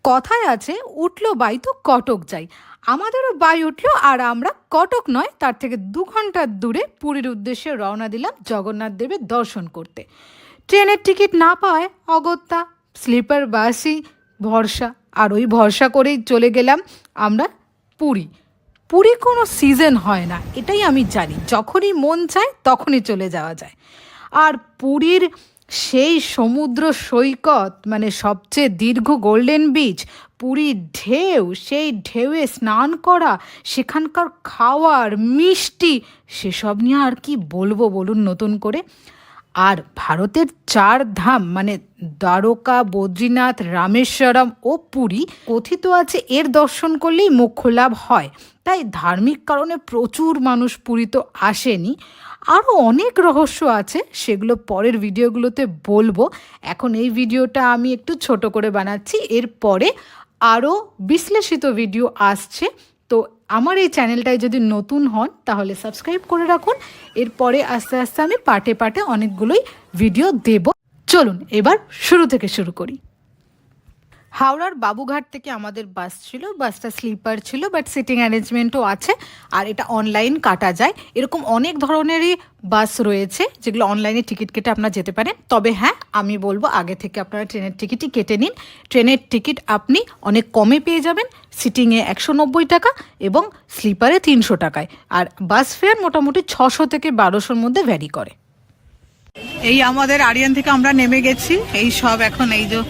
কথায় আছে উঠলো বাই তো কটক যাই। আমাদেরও বাই উঠলো আর আমরা কটক নয় তার থেকে 2 ঘন্টার দূরে পুরীর উদ্দেশ্যে রওনা দিলাম জগন্নাথ দেবের দর্শন করতে। ট্রেনের টিকিট না পাওয়ায় অগত্যা স্লিপার বাসই ভরসা, আর ওই ভরসা করেই চলে গেলাম আমরা পুরী। পুরী কোনো সিজন হয় না, এটাই আমি জানি, যখনই মন চায় তখনই চলে যাওয়া যায়। আর পুরীর সেই সমুদ্র সৈকত, মানে সবচেয়ে দীর্ঘ গোল্ডেন বিচ, পুরীর ঢেউ, সেই ঢেউয়ে স্নান করা, সেখানকার খাওয়ার মিষ্টি, সেসব নিয়ে আর কি বলবো বলুন নতুন করে। আর ভারতের 4 ধাম মানে দ্বারকা, বদ্রীনাথ, রামেশ্বরম ও পুরী, কথিত আছে এর দর্শন করলেই মোক্ষ লাভ হয়। তাই ধার্মিক কারণে প্রচুর মানুষ পুরী তো আসেনি। আরও অনেক রহস্য আছে, সেগুলো পরের ভিডিওগুলোতে বলবো। এখন এই ভিডিওটা আমি একটু ছোট করে বানাচ্ছি, এরপরে আরও বিশ্লেষিত ভিডিও আসছে। তো আমার এই চ্যানেলটায় যদি নতুন হন তাহলে সাবস্ক্রাইব করে রাখুন। এরপরে আস্তে আস্তে আমি পার্টে পার্টে অনেকগুলোই ভিডিও দেব। চলুন এবার শুরু থেকে শুরু করি। হাওড়ার বাবুঘাট থেকে আমাদের বাস ছিল, বাসটা স্লিপার ছিল, বাট সিটিং অ্যারেঞ্জমেন্টও আছে, আর এটা অনলাইন কাটা যায়। এরকম অনেক ধরনেরই বাস রয়েছে যেগুলো অনলাইনে টিকিট কেটে আপনারা যেতে পারেন। তবে হ্যাঁ, আমি বলবো আগে থেকে আপনারা ট্রেনের টিকিটই কেটে নিন। ট্রেনের টিকিট আপনি অনেক কমে পেয়ে যাবেন, সিটিংয়ে 190 টাকা এবং স্লিপারে 300 টাকায়। আর বাস ফেয়ার মোটামুটি 600 থেকে 1200-র মধ্যে ভ্যারি করে। এই আমাদের আরিয়ান থেকে আমরা নেমে গেছি, এই সব এখন এই যে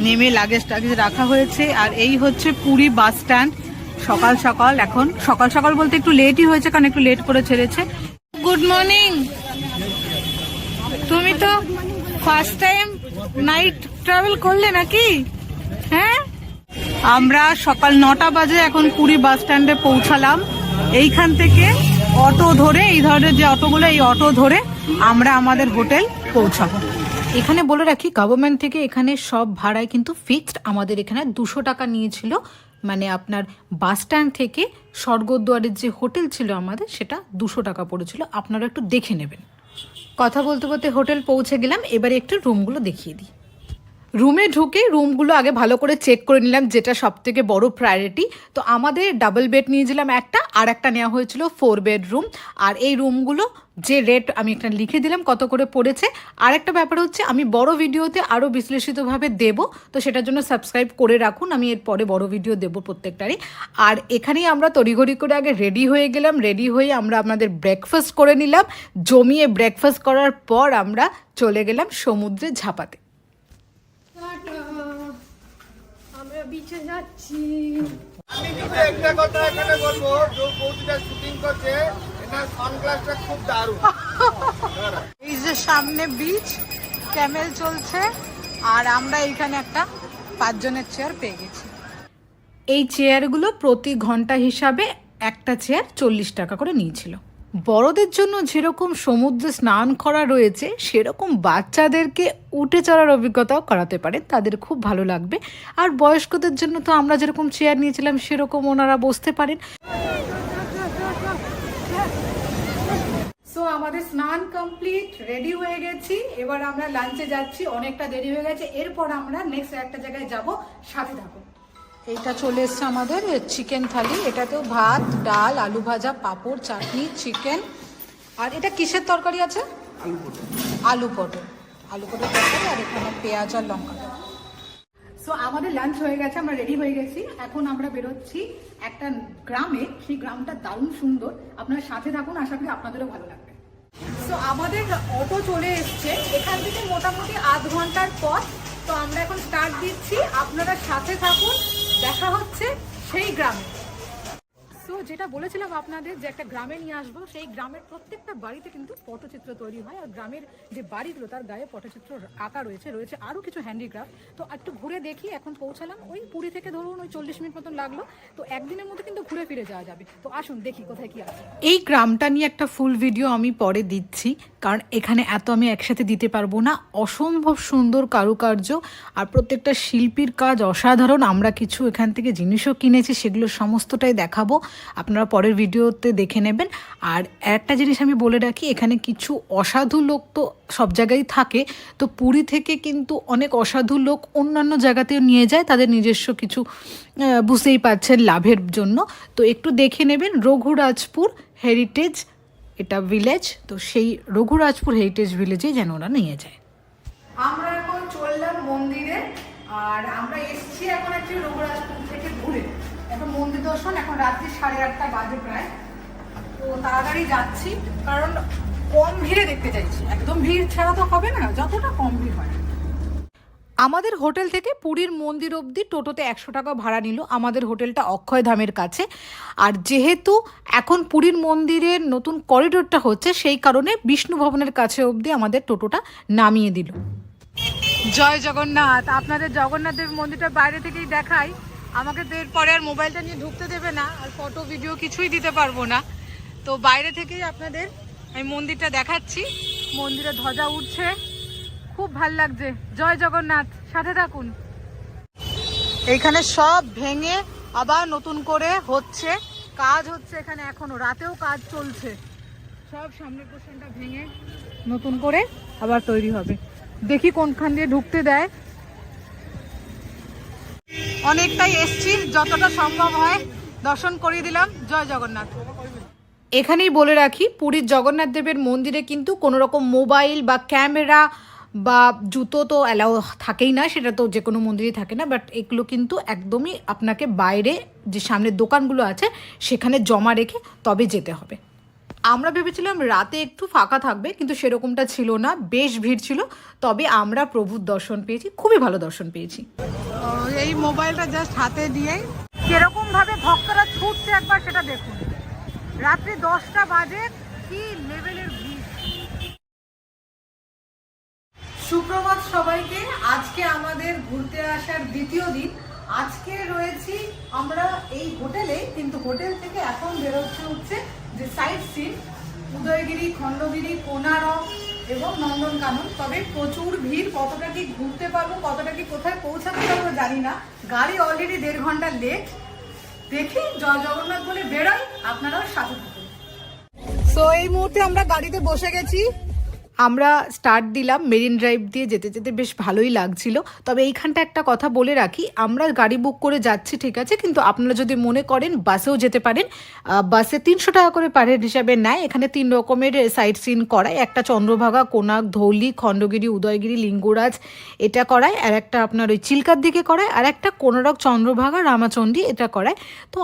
নেমে লাগেজ টাগেজ রাখা হয়েছে। আর এই হচ্ছে পুরী বাস স্ট্যান্ড। সকাল সকাল, এখন সকাল সকাল বলতে একটু লেটই হয়েছে কারণ একটু লেট করে ছেড়েছে। Good morning. তুমি তো ফার্স্ট টাইম নাইট ট্রাভেল করলে নাকি? হ্যাঁ, আমরা সকাল 9টা বাজে এখন পুরী বাস স্ট্যান্ডে পৌঁছালাম। এইখান থেকে অটো ধরে, এই ধরনের যে অটোগুলো, এই অটো ধরে আমরা আমাদের হোটেল পৌঁছাবো। এখানে বলে রাখি, গভর্নমেন্ট থেকে এখানে সব ভাড়ায় কিন্তু ফিক্সড। আমাদের এখানে 200 টাকা নিয়েছিল, মানে আপনার বাস স্ট্যান্ড থেকে স্বর্গদ্বারের যে হোটেল ছিল আমাদের, সেটা 200 টাকা পড়েছিল। আপনারা একটু দেখে নেবেন। কথা বলতে বলতে হোটেল পৌঁছে গেলাম, এবারে একটু রুমগুলো দেখিয়ে দিই। রুমে ঢুকে রুমগুলো আগে ভালো করে চেক করে নিলাম, যেটা সব থেকে বড় প্রায়োরিটি। তো আমাদের ডাবল বেড নিয়েছিলাম একটা, আর একটা নেওয়া হয়েছিল 4 বেডরুম। আর এই রুমগুলো যে রেট আমি একটা লিখে দিলাম কত করে পড়েছে। আর একটা ব্যাপার হচ্ছে, আমি বড় ভিডিওতে আরও বিশ্লেষিতভাবে দেব, তো সেটার জন্য সাবস্ক্রাইব করে রাখুন, আমি এরপরে বড় ভিডিও দেবো প্রত্যেকটারই। আর এখানেই আমরা তড়িঘড়ি করে আগে রেডি হয়ে গেলাম। রেডি হয়ে আমরা আমাদের ব্রেকফাস্ট করে নিলাম। জমিয়ে ব্রেকফাস্ট করার পর আমরা চলে গেলাম সমুদ্রে ঝাঁপাতে। আমরা বিচে যাচ্ছি। আমি কিন্তু একটা কথা এখানে বলবো, যে বৌদিটা শুটিং করছে, এনার সানগ্লাসটা খুব দারুণ। এই যে সামনে বিচ, ক্যামেল চলছে, আর আমরা এইখানে একটা 5 জনের চেয়ার পেয়ে গেছি। এই চেয়ারগুলো প্রতি ঘন্টা হিসাবে একটা চেয়ার 40 টাকা করে নিয়েছিল। বড়দের জন্য যেরকম সমুদ্রে স্নান করা রয়েছে, সেরকম বাচ্চাদেরকে উঠে চড়ার অভিজ্ঞতাও করাতে পারে, তাদের খুব ভালো লাগবে। আর বয়স্কদের জন্য তো আমরা যেরকম চেয়ার নিয়েছিলাম সেরকম ওনারা বসতে পারেন। সো আমাদের স্নান কমপ্লিট, রেডি হয়ে গেছি, এবার আমরা লাঞ্চে যাচ্ছি। অনেকটা দেরি হয়ে গেছে, এরপর আমরা নেক্সট একটা জায়গায় যাব, সাথে থাকুন। এইটা চলে এসছে আমাদের চিকেন থালি, এটাতেও ভাত, ডাল, আলু ভাজা, পাঁপড়, চাটনি, চিকেন। আর এটা কিসের তরকারি আছে? আলু পটল তরকারি, আর এখানে পেঁয়াজ আর লঙ্কা। সো আমাদের লাঞ্চ হয়ে গেছে, আমরা রেডি হয়ে গেছি। এখন আমরা বেরোচ্ছি একটা গ্রামে, সেই গ্রামটা দারুণ সুন্দর। আপনারা সাথে থাকুন, আশা করি আপনাদেরও ভালো লাগবে। সো আমাদের অটো চলে এসছে, এখান থেকে মোটামুটি আধ ঘন্টার পথ। তো আমরা এখন স্টার্ট দিচ্ছি, আপনারা সাথে থাকুন, দেখা হচ্ছে সেই গ্রামে। সো যেটা বলেছিলাম আপনাদের যে একটা গ্রামে নিয়ে আসবো, সেই গ্রামের প্রত্যেকটা বাড়িতে কিন্তু পটচিত্র তৈরি হয়। আর গ্রামের যে বাড়িগুলো তার গায়ে পটচিত্র আঁকা রয়েছে আরও কিছু হ্যান্ডিক্রাফট। তো একটু ঘুরে দেখি। এখন পৌঁছালাম ওই পুরী থেকে, ধরুন ওই 40 মিনিট মতন লাগলো। তো একদিনের মধ্যে কিন্তু ঘুরে ফিরে যাওয়া যাবে। তো আসুন দেখি কোথায় কি আছে। এই গ্রামটা নিয়ে একটা ফুল ভিডিও আমি পরে দিচ্ছি, কারণ এখানে এত আমি একসাথে দিতে পারবো না। অসম্ভব সুন্দর কারুকার্য, আর প্রত্যেকটা শিল্পীর কাজ অসাধারণ। আমরা কিছু এখান থেকে জিনিসও কিনেছি, সেগুলো সমস্তটাই দেখাবো। আপনারা পরের ভিডিওতে দেখে নেবেন। আর একটা জিনিস আমি বলে রাখি, এখানে কিছু অসাধু লোক তো সব জায়গায় থাকে, তো পুরী থেকে কিন্তু অনেক অসাধু লোক অন্যান্য জায়গাতেও নিয়ে যায় তাদের নিজস্ব কিছু বুঝতেই পারছেন লাভের জন্য। তো একটু দেখে নেবেন রঘুরাজপুর হেরিটেজ এটা ভিলেজ, তো সেই রঘুরাজপুর হেরিটেজ ভিলেজে যেন ওরা নিয়ে যায়। আমরা এখন চললাম মন্দিরে, আর আমরা এসছি এখন একটু রঘুরাজপুর থেকে ঘুরে এখন মন্দির দর্শন। এখন রাত্রি 8:30 বাজে প্রায়, তো তাড়াতাড়ি যাচ্ছি কারণ কম ভিড়ে দেখতে চাইছি। একদম ভিড় ছাড়া তো হবে না, যতটা কম ভিড় হয়। আমাদের হোটেল থেকে পুরীর মন্দির অবধি টোটোতে 100 টাকা ভাড়া নিল। আমাদের হোটেলটা অক্ষয়ধামের কাছে, আর যেহেতু এখন পুরীর মন্দিরের নতুন করিডোরটা হচ্ছে সেই কারণে বিষ্ণু ভবনের কাছে অবধি আমাদের টোটোটা নামিয়ে দিল। জয় জগন্নাথ। আপনাদের জগন্নাথ দেব মন্দিরটা বাইরে থেকেই দেখাই, আমাকে তো এরপরে আর মোবাইলটা নিয়ে ঢুকতে দেবে না, আর ফটো ভিডিও কিছুই দিতে পারবো না, তো বাইরে থেকেই আপনাদের আমি মন্দিরটা দেখাচ্ছি। মন্দিরে ধ্বজা উঠছে, খুব ভাল লাগছে। জয় জগন্নাথ, সাথে থাকুন। এইখানে সব ভেঙে আবার নতুন করে হচ্ছে, কাজ হচ্ছে এখানে, এখনো রাতেও কাজ চলছে। সব সামনের পোর্শনটা ভেঙে নতুন করে আবার তৈরি হবে। দেখি কোনখান দিয়ে ঢুকতে দেয়। অনেকটাই এসছি, যতটা সম্ভব হয় দর্শন করিয়ে দিলাম। জয় জগন্নাথ। এখানেই বলে রাখি, পুরীর জগন্নাথ দেবের মন্দিরে কিন্তু কোনো রকম মোবাইল বা ক্যামেরা বা জুতো তো অ্যালাউ থাকেই না, সেটা তো যে কোনো মন্দিরেই থাকে না, বাট এগুলো কিন্তু একদমই আপনাকে বাইরে যে সামনের দোকানগুলো আছে সেখানে জমা রেখে তবে যেতে হবে। আমরা ভেবেছিলাম রাতে একটু ফাঁকা থাকবে, কিন্তু সেরকমটা ছিল না, বেশ ভিড় ছিল। তবে আমরা প্রভুর দর্শন পেয়েছি, খুবই ভালো দর্শন পেয়েছি। এই মোবাইলটা জাস্ট হাতে দিয়ে কিরকমভাবে ভক্তরা ছুটছে একবার সেটা দেখুন। রাত্রি 10টা বাজে, কি লেভেলের ভিড়। সুপ্রভাত সবাইকে। আজকে আমাদের ঘুরতে আসার দ্বিতীয় দিন। আজকে রয়েছি আমরা এই হোটেলে, কিন্তু হোটেল থেকে এখন বেরোচ্ছে হচ্ছে যে সাইট সিন উদয়গিরি, খণ্ডগিরি, কোনারক এবং নন্দনকানন। তবে প্রচুর ভিড়, কতটা কি ঘুরতে পারবো, কতটা কি কোথায় পৌঁছাতে পারবো জানি না। গাড়ি অলরেডি 1.5 ঘন্টা লেট। দেখি জয় জগন্নাথ বলে বেরোই, আপনারাও সাথে থাকুন। সো এই মুহূর্তে আমরা গাড়িতে বসে গেছি। আমরা স্টার্ট দিলাম মেরিন ড্রাইভ দিয়ে, যেতে যেতে বেশ ভালোই লাগছিল। তবে এইখানটা একটা কথা বলে রাখি, আমরা গাড়ি বুক করে যাচ্ছি ঠিক আছে, কিন্তু আপনারা যদি মনে করেন বাসেও যেতে পারেন। বাসে 300 টাকা করে পার হেড হিসাবে নেয়। এখানে 3 রকমের সাইট সিন করায়, একটা চন্দ্রভাগা, কোনার্ক, ধৌলি, খণ্ডগিরি, উদয়গিরি, লিঙ্গরাজ এটা করায়, আর একটা আপনার ওই চিল্কার দিকে করায়, আর একটা কোনারক, চন্দ্রভাগা, রামাচণ্ডী এটা করায়। তো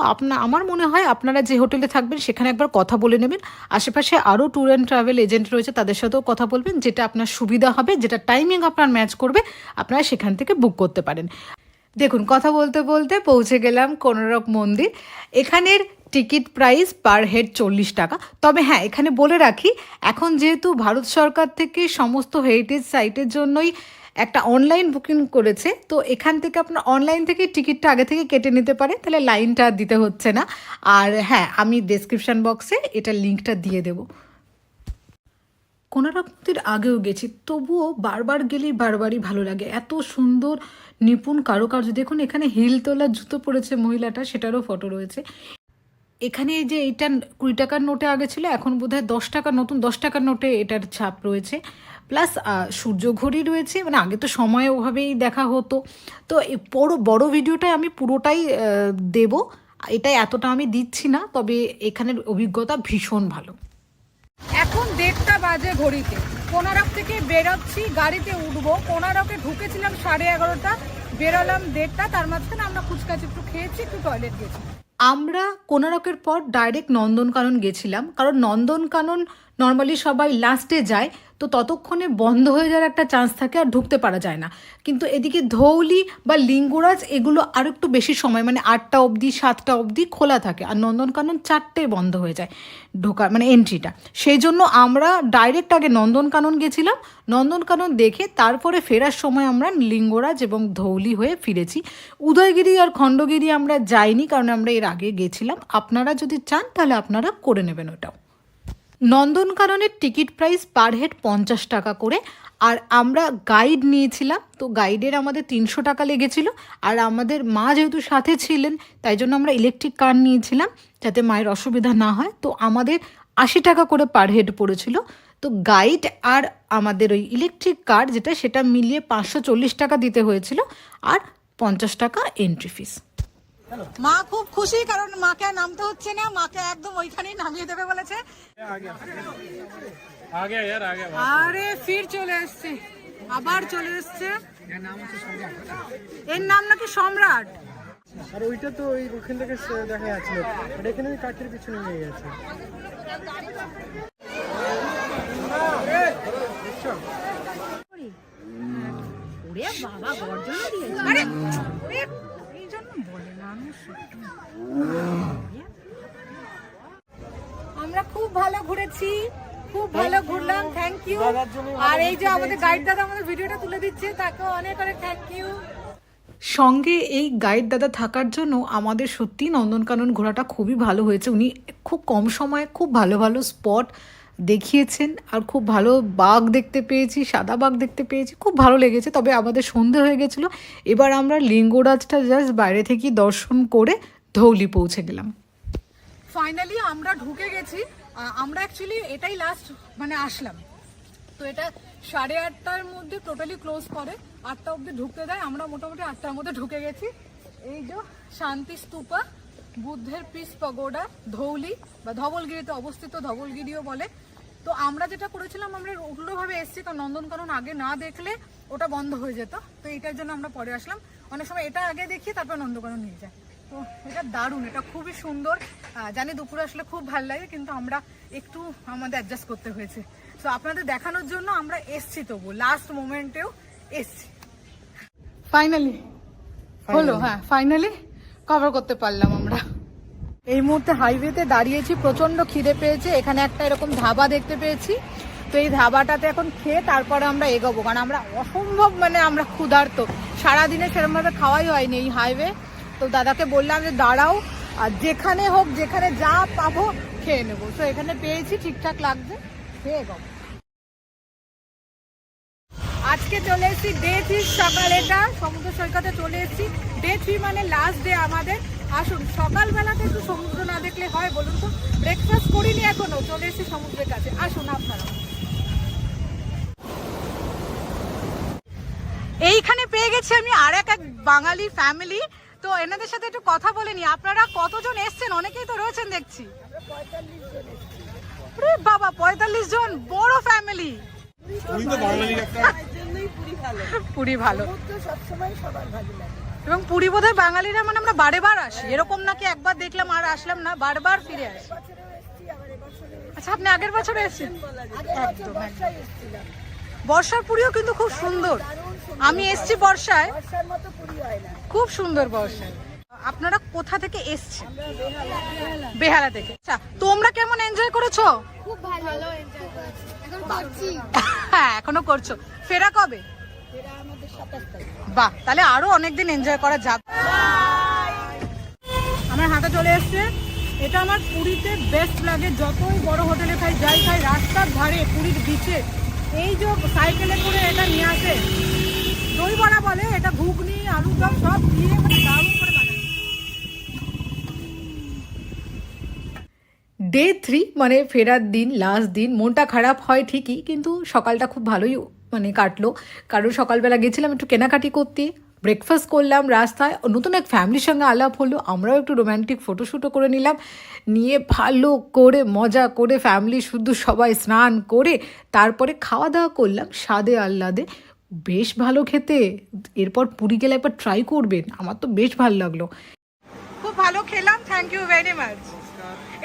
আমার মনে হয় আপনারা যে হোটেলে থাকবেন সেখানে একবার কথা বলে নেবেন। আশেপাশে আরও ট্যুর অ্যান্ড ট্রাভেল এজেন্ট রয়েছে, তাদের সাথেও কথা বলবেন, যেটা আপনার সুবিধা হবে, যেটা টাইমিং আপনার ম্যাচ করবে, আপনারা সেখান থেকে বুক করতে পারেন। দেখুন, কথা বলতে বলতে পৌঁছে গেলাম কোনারক মন্দির। এখানের টিকিট প্রাইস পার হেড 40 টাকা। তবে হ্যাঁ, এখানে বলে রাখি, এখন যেহেতু ভারত সরকার থেকে সমস্ত হেরিটেজ সাইটের জন্যই একটা অনলাইন বুকিং করেছে, তো এখান থেকে আপনার অনলাইন থেকে টিকিটটা আগে থেকে কেটে নিতে পারে, তাহলে লাইনটা দিতে হচ্ছে না। আর হ্যাঁ, আমি ডেসক্রিপশন বক্সে এটা লিঙ্কটা দিয়ে দেবো। কোনারক মন্দির আগেও গেছি, তবুও বারবার গেলেই বারবারই ভালো লাগে। এত সুন্দর নিপুণ কারুকার্য। দেখুন, এখানে হিল তোলা জুতো পরেছে মহিলাটা, সেটারও ফটো রয়েছে। এখানে যে এইটা 20 টাকার নোটে আগে ছিল, এখন বোধহয় 10 টাকার, নতুন 10 টাকার নোটে এটার ছাপ রয়েছে। প্লাস সূর্য ঘড়ি রয়েছে, মানে আগে তো সময় ওভাবেই দেখা হতো। তো এই বড় ভিডিওটাই আমি পুরোটাই দেব, এটা এতটা আমি দিচ্ছি না, তবে এখানের অভিজ্ঞতা ভীষণ ভালো। এখন 1:30 বাজে ঘড়িতে। কোনারক থেকে বেরোচ্ছি, গাড়িতে উঠবো। কোনারকে ঢুকেছিলাম 11:30, বেরোলাম 1:30। তার মাঝখানে আমরা ফুচকা একটু খেয়েছি, একটু টয়লেট গেছি। আমরা কোনারকের পর ডাইরেক্ট নন্দনকানন গেছিলাম, কারণ নন্দনকানন নর্মালি সবাই লাস্টে যায়, তো ততক্ষণে বন্ধ হয়ে যাওয়ার একটা চান্স থাকে আর ঢুকতে পারা যায় না। কিন্তু এদিকে ধৌলি বা লিঙ্গরাজ এগুলো আর একটু বেশি সময়, মানে 8টা অবধি 7টা অবধি খোলা থাকে, আর নন্দনকানন 4টে বন্ধ হয়ে যায় ঢোকার, মানে এন্ট্রিটা। সেই জন্য আমরা ডাইরেক্ট আগে নন্দনকানন গেছিলাম, নন্দনকানন দেখে তারপরে ফেরার সময় আমরা লিঙ্গরাজ এবং ধৌলি হয়ে ফিরেছি। উদয়গিরি আর খণ্ডগিরি আমরা যাইনি, কারণ আমরা এর আগে গেছিলাম। আপনারা যদি চান তাহলে আপনারা করে নেবেন ওটাও। নন্দনকাননের টিকিট প্রাইস পার হেড 50 টাকা করে, আর আমরা গাইড নিয়েছিলাম, তো গাইডের আমাদের 300 টাকা লেগেছিল। আর আমাদের মা যেহেতু সাথে ছিলেন তাই জন্য আমরা ইলেকট্রিক কার নিয়েছিলাম যাতে মায়ের অসুবিধা না হয়, তো আমাদের 80 টাকা করে পার হেড পড়েছিল। তো গাইড আর আমাদের ওই ইলেকট্রিক কার যেটা, সেটা মিলিয়ে 540 টাকা দিতে হয়েছিল, আর 50 টাকা এন্ট্রি ফিস। মা খুব খুশি, কারণ মাকে আর নামতে হচ্ছে না, মাকে একদম ওইখানেই নামিয়ে দেবে বলেছে। আরে ফির চলে এসছে, আবার চলে এসছে। এর নাম নাকি সম্রাট। আর ওইটা তো ওইখান থেকে দেখা যাচ্ছিল, আর এখানে ওই কাঠের পিছনে নিয়ে গেছে। আমরা খুব ভালো ঘুরেছি, খুব ভালো ঘুরলাম, থ্যাংক ইউ। আর এই যে আমাদের গাইড দাদা আমাদের ভিডিওটা তুলে দিচ্ছে, তাকে অনেক অনেক থ্যাংক ইউ। সঙ্গে এই গাইড দাদা থাকার জন্য আমাদের সত্যি নন্দনকানন ঘোরাটা খুবই ভালো হয়েছে। উনি খুব কম সময়ে খুব ভালো ভালো স্পট দেখিয়েছেন, আর খুব ভালো বাঘ দেখতে পেয়েছি, সাদা বাঘ দেখতে পেয়েছি, খুব ভালো লেগেছে। তবে আমাদের সন্ধে হয়ে গেছিলো, এবার আমরা লিঙ্গরাজটা জাস্ট বাইরে থেকে দর্শন করে ধৌলি পৌঁছে গেলাম। ফাইনালি আমরা ঢুকে গেছি। আমরা অ্যাকচুয়ালি এটাই লাস্ট মানে আসলাম, তো এটা 8:30টার মধ্যে টোটালি ক্লোজ করে, 8টা অবধি ঢুকতে দেয়। আমরা মোটামুটি 8টার মধ্যে ঢুকে গেছি। এই যে শান্তি স্তূপা, বুদ্ধের পিস পগোডা, ধৌলি বা ধবলগিরিতে অবস্থিত, ধবলগিরিও বলে। তো আমরা যেটা করেছিলাম, আমরা উল্টোভাবে এসেছি, কারণ নন্দনকানন আগে না দেখলে ওটা বন্ধ হয়ে যেত, তো এটার জন্য আমরা পরে আসলাম। অনেক সময় এটা আগে দেখি তারপর নন্দনকানন নিয়ে যায়। তো এটা দারুণ, এটা খুবই সুন্দর। জানি দুপুরে আসলে খুব ভালো লাগে, কিন্তু আমরা একটু আমাদের অ্যাডজাস্ট করতে হয়েছে। তো আপনাদের দেখানোর জন্য আমরা এসছি, তবু লাস্ট মোমেন্টেও এসছি। ফাইনালি হলো, হ্যাঁ ফাইনালি কভার করতে পারলাম আমরা। এই মুহূর্তে হাইওয়েতে দাঁড়িয়েছি, প্রচন্ড খিদে পেয়েছে। এখানে একটা এরকম ধাবা দেখতে পেয়েছি, তো এই ধাবাটাতে এখন খেয়ে তারপরে আমরা এগোবো, কারণ আমরা অসম্ভব মানে আমরা ক্ষুধার্ত, সারাদিনে সেরকমভাবে খাওয়াই হয়নি এই হাইওয়ে। তো দাদাকে বললাম যে দাঁড়াও, আর যেখানে হোক যেখানে যা পাবো খেয়ে নেবো। তো এখানে পেয়েছি, ঠিকঠাক লাগছে, খেয়ে এগোবো। আজকে চলে এসেছি ডে 3 সকালেটা সমুদ্র সৈকতে চলে এসেছি। ডে 3 মানে লাস্ট ডে আমাদের। আসুন, সকালবেলাতে একটু সমুদ্র না দেখলে হয় বলুন তো? ব্রেকফাস্ট করিনি এখনো, চলে এসেছি সমুদ্রের কাছে। আসুন আপনারা। এইখানে পেয়ে গেছি আমি আর এক বাঙালি ফ্যামিলি, তো এনাদের সাথে একটু কথা বলে নি। আপনারা কতজন এসছেন? অনেকেই তো রয়েছেন দেখছি। বাবা 45 জন, বড় ফ্যামিলি। পুরি ভালো, এবং পুরি বোধহয় বাঙালিরা মানে আমরা বারেবার আসি, এরকম নাকি একবার দেখলাম আর আসলাম না, বারবার ফিরে আসি। আচ্ছা, আপনি আগের বছর এসেছেন? একদম, বর্ষার পুরিও কিন্তু খুব সুন্দর। আমি এসছি বর্ষায়, খুব সুন্দর বর্ষায়। আপনারা কোথা থেকে এসছেন? বেহালা থেকে। আচ্ছা, তোমরা কেমন এনজয় করেছো? খুব ভালো এনজয় করেছি, এখন করছি। হ্যাঁ, এখনো করছো। ফেরা কবে? বাহ, তাহলে আরো অনেকদিন এনজয় করা যাক। আমার হাতে চলে এসছে, এটা আমার পুরীতে বেস্ট লাগে। যতই বড় হোটেলে খাই, যাই খাই, রাস্তার ধারে পুরীর বিচে এই যে সাইকেলে করে এটা নিয়ে আসে, দই বড়া বলে, এটা ঘুগনি আলুর দম সব দিয়ে মানে দারুণ করে বানায়। ডে 3 মানে ফেরার দিন, লাস্ট দিন। মনটা খারাপ হয় ঠিকই, কিন্তু সকালটা খুব ভালোই মানে কাটলো, কারণ সকালবেলা গেছিলাম একটু কেনাকাটি করতে, ব্রেকফাস্ট করলাম রাস্তায়, নতুন এক ফ্যামিলির সঙ্গে আলাপ হলো, আমরাও একটু রোম্যান্টিক ফটোশ্যুটও করে নিলাম, নিয়ে ভালো করে মজা করে ফ্যামিলি শুধু সবাই স্নান করে তারপরে খাওয়া দাওয়া করলাম স্বাদে আহ্লাদে। বেশ ভালো খেতে। এরপর পুরী গেলে একবার ট্রাই করবেন, আমার তো বেশ ভালো লাগলো। খুব ভালো খেলাম, থ্যাংক ইউ ভেরি মাচ।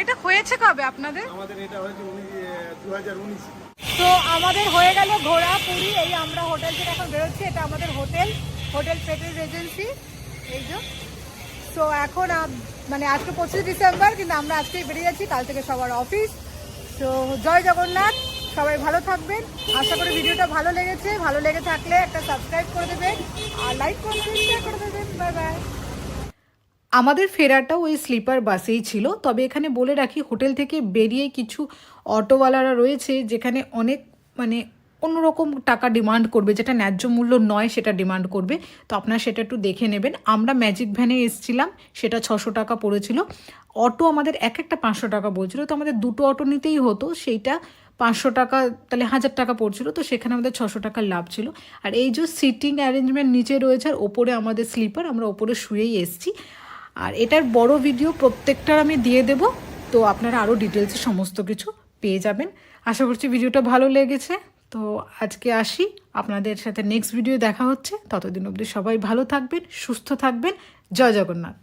এটা হয়েছে কবে আপনাদের? আমাদের এটা হয়েছে 2019। তো আমাদের হয়ে গেল ঘোরা পুরী। এই আমরা হোটেল থেকে এখন বেরোচ্ছি, এটা আমাদের হোটেল পেটেল রেজেন্সি, এই যে। তো এখন মানে আজকে 25 ডিসেম্বর, কিন্তু আমরা আজকেই বেরিয়ে যাচ্ছি, কাল থেকে সবার অফিস। তো জয় জগন্নাথ, সবাই ভালো থাকবেন। আশা করি ভিডিওটা ভালো লেগেছে। ভালো লেগে থাকলে একটা সাবস্ক্রাইব করে দেবেন, আর লাইক করে দেবেন, শেয়ার করে দেবেন। Bye bye. আমাদের ফেরাটাও ওই স্লিপার বাসেই ছিল। তবে এখানে বলে রাখি, হোটেল থেকে বেরিয়ে কিছু অটোওয়ালারা রয়েছে যেখানে অনেক মানে অন্যরকম টাকা ডিমান্ড করবে, যেটা ন্যায্য মূল্য নয় সেটা ডিমান্ড করবে। তো আপনারা সেটা একটু দেখে নেবেন। আমরা ম্যাজিক ভ্যানে এসেছিলাম, সেটা 600 টাকা পড়েছিল। অটো আমাদের এক একটা 500 টাকা বলছিল, তো আমাদের দুটো অটো নিতেই হতো, সেইটা 500 টাকা তাহলে 1000 টাকা পড়ছিল, তো সেখানে আমাদের 600 টাকার লাভ ছিল। আর এই যে সিটিং অ্যারেঞ্জমেন্ট নিচে রয়েছে আর ওপরে আমাদের স্লিপার, আমরা ওপরে শুয়েই এসেছি। আর এটার বড় ভিডিও প্রত্যেকটার আমি দিয়ে দেব, তো আপনারা আরও ডিটেলসে সমস্ত কিছু পেয়ে যাবেন। আশা করছি ভিডিওটা ভালো লেগেছে। তো আজকে আসি, আপনাদের সাথে নেক্সট ভিডিও দেখা হচ্ছে। ততদিন অবধি সবাই ভালো থাকবেন, সুস্থ থাকবেন। জয় জগন্নাথ।